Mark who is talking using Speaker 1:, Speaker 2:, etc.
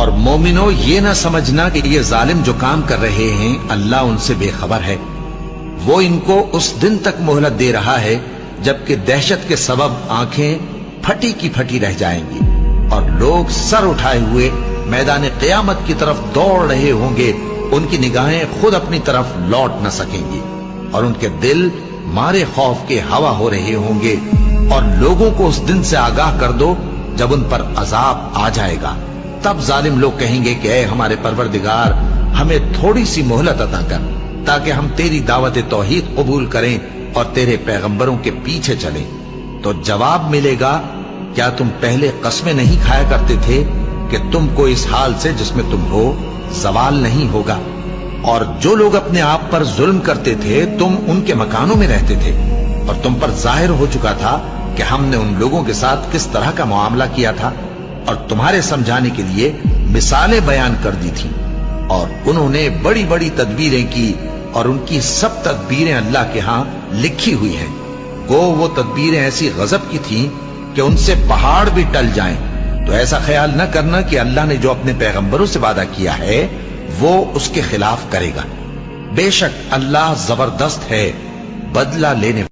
Speaker 1: اور مومنو یہ نہ سمجھنا کہ یہ ظالم جو کام کر رہے ہیں اللہ ان سے بے خبر ہے، وہ ان کو اس دن تک مہلت دے رہا ہے جبکہ دہشت کے سبب آنکھیں پھٹی کی پھٹی رہ جائیں گی اور لوگ سر اٹھائے ہوئے میدان قیامت کی طرف دوڑ رہے ہوں گے، ان کی نگاہیں خود اپنی طرف لوٹ نہ سکیں گی اور ان کے دل مارے خوف کے ہوا ہو رہے ہوں گے۔ اور لوگوں کو اس دن سے آگاہ کر دو جب ان پر عذاب آ جائے گا، تب ظالم لوگ کہیں گے کہ اے ہمارے پروردگار ہمیں تھوڑی سی مہلت عطا کر تاکہ ہم تیری دعوت توحید قبول کریں اور تیرے پیغمبروں کے پیچھے چلیں۔ تو جواب ملے گا، کیا تم پہلے قسمیں نہیں کھایا کرتے تھے کہ تم کو اس حال سے جس میں تم ہو زوال نہیں ہوگا؟ اور جو لوگ اپنے آپ پر ظلم کرتے تھے تم ان کے مکانوں میں رہتے تھے، اور تم پر ظاہر ہو چکا تھا کہ ہم نے ان لوگوں کے ساتھ کس طرح کا معاملہ کیا تھا، اور تمہارے سمجھانے کے لیے مثالیں بیان کر دی تھیں، اور انہوں نے بڑی بڑی تدبیریں کی، اور ان کی سب تدبیریں اللہ کے ہاں لکھی ہوئی ہیں۔ گو وہ تدبیریں ایسی غضب کی تھیں کہ ان سے پہاڑ بھی ٹل جائیں، تو ایسا خیال نہ کرنا کہ اللہ نے جو اپنے پیغمبروں سے وعدہ کیا ہے وہ اس کے خلاف کرے گا۔ بے شک اللہ زبردست ہے بدلہ لینے